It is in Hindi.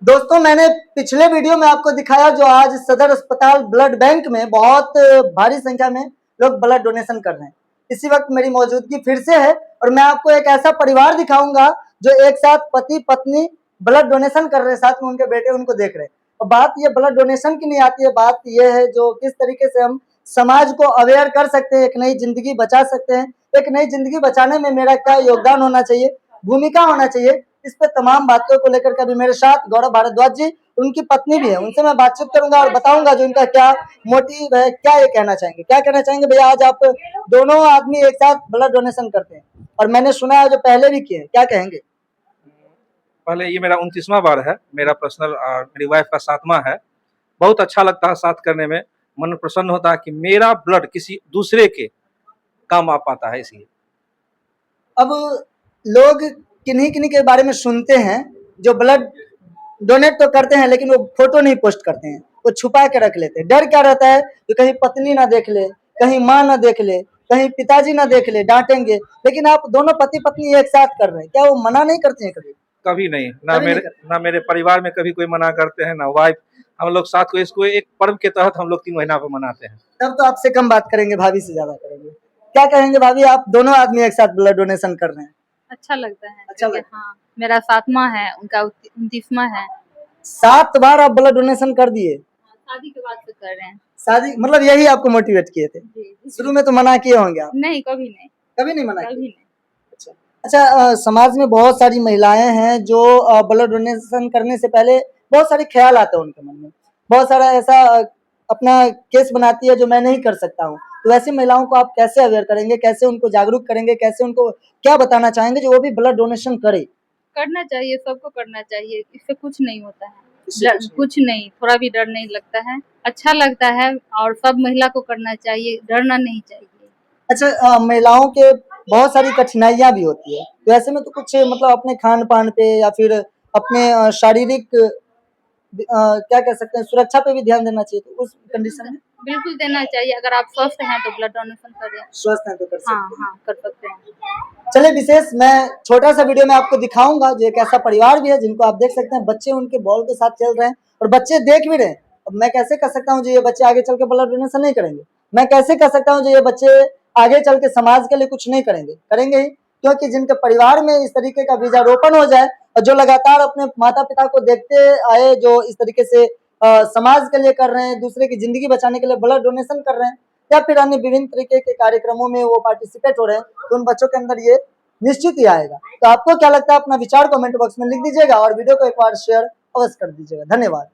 दोस्तों, मैंने पिछले वीडियो में आपको दिखाया जो आज सदर अस्पताल ब्लड बैंक में बहुत भारी संख्या में लोग ब्लड डोनेशन कर रहे हैं। इसी वक्त मेरी मौजूदगी फिर से है और मैं आपको एक ऐसा परिवार दिखाऊंगा जो एक साथ पति पत्नी ब्लड डोनेशन कर रहे हैं, साथ में उनके बेटे उनको देख रहे हैं। और बात ये ब्लड डोनेशन की नहीं आती है, बात ये है जो किस तरीके से हम समाज को अवेयर कर सकते हैं, एक नई जिंदगी बचा सकते हैं। एक नई जिंदगी बचाने में मेरा क्या योगदान होना चाहिए, भूमिका होना चाहिए, इस पे तमाम बातों को लेकर के अभी मेरे साथ गौरव भारद्वाज जी, उनकी पत्नी भी है, उनसे मैं बातचीत करूंगा और बताऊंगा जो इनका क्या मोटिव है, क्या ये कहना चाहेंगे। क्या कहना चाहेंगे भैया, आज आप दोनों आदमी एक साथ ब्लड डोनेशन करते हैं और मैंने सुना है जो पहले भी किए, क्या कहेंगे? पहले ये मेरा 29वां बार है, मेरा पर्सनल मेरी वाइफ का 7वां है। बहुत अच्छा लगता है साथ करने में, मन प्रसन्न होता है कि मेरा ब्लड किसी दूसरे के काम आ पाता है। इसलिए अब लोग किन्हीं किन्हीं के बारे में सुनते हैं जो ब्लड डोनेट तो करते हैं लेकिन वो फोटो नहीं पोस्ट करते हैं, वो छुपा के रख लेते हैं। डर क्या रहता है कि कहीं पत्नी ना देख ले, कहीं माँ ना देख ले, कहीं पिताजी ना देख ले, डांटेंगे। लेकिन आप दोनों पति पत्नी एक साथ कर रहे हैं, क्या वो मना नहीं करते हैं कभी? कभी नहीं, कभी नहीं करते। ना मेरे परिवार में कभी कोई मना करते हैं, ना वाइफ। हम लोग साथ को इसको एक पर्व के तहत हम लोग 3 महीना पे मनाते हैं। तब तो आपसे कम बात करेंगे, भाभी से ज्यादा करेंगे। क्या कहेंगे भाभी, आप दोनों आदमी एक साथ ब्लड डोनेशन कर रहे हैं? अच्छा लगता है। अच्छा लगता है। हाँ, मेरा 7वां है, उनका 29वां है। 7 बार आप ब्लड डोनेशन कर दिए? शादी के बाद से कर रहे हैं। शादी मतलब यही आपको मोटिवेट किए थे? जी। शुरू में तो मना किए होंगे आप? नहीं, कभी नहीं। कभी नहीं मना कभी किए? नहीं। अच्छा अच्छा, समाज में बहुत सारी महिलाएं हैं जो ब्लड डोनेशन करने से पहले बहुत सारे ख्याल आते हैं उनके मन में, बहुत सारा ऐसा अपना केस बनाती है जो मैं नहीं कर सकता हूँ। तो ऐसी महिलाओं को आप कैसे अवेयर करेंगे, कैसे उनको जागरूक करेंगे, कैसे उनको क्या बताना चाहेंगे जो वो भी ब्लड डोनेशन करे? करना चाहिए, सबको करना चाहिए, इससे कुछ नहीं होता है। इससे कुछ नहीं, थोड़ा भी डर नहीं लगता है, अच्छा लगता है और सब महिला को करना चाहिए, डरना नहीं चाहिए। अच्छा, महिलाओं के बहुत सारी कठिनाइयां भी होती है, तो ऐसे में तो कुछ मतलब अपने खान पान पे या फिर अपने शारीरिक क्या कह सकते हैं, सुरक्षा पे भी ध्यान देना चाहिए। तो उस कंडीशन में बिल्कुल देना चाहिए। अगर आप स्वस्थ हैं तो ब्लड डोनेशन करें। स्वस्थ हैं तो कर सकते हाँ हैं। हाँ, कर सकते हैं। चलिए, विशेष मैं छोटा सा वीडियो में आपको दिखाऊंगा जो एक ऐसा परिवार भी है जिनको आप देख सकते हैं, बच्चे उनके बॉल के साथ खेल रहे हैं और बच्चे देख भी रहे हैं। अब मैं कैसे कर सकता हूँ जो ये बच्चे आगे चल के ब्लड डोनेशन नहीं करेंगे? मैं कैसे कर सकता हूँ जो ये बच्चे आगे चल के समाज के लिए कुछ नहीं करेंगे? करेंगे ही, क्योंकि जिनके परिवार में इस तरीके का बीजारोपण हो जाए और जो लगातार अपने माता पिता को देखते आए, जो इस तरीके से समाज के लिए कर रहे हैं, दूसरे की जिंदगी बचाने के लिए ब्लड डोनेशन कर रहे हैं या फिर अन्य विभिन्न तरीके के कार्यक्रमों में वो पार्टिसिपेट हो रहे हैं, तो उन बच्चों के अंदर ये निश्चित ही आएगा। तो आपको क्या लगता है, अपना विचार कमेंट बॉक्स में लिख दीजिएगा और वीडियो को एक बार शेयर अवश्य कर दीजिएगा। धन्यवाद।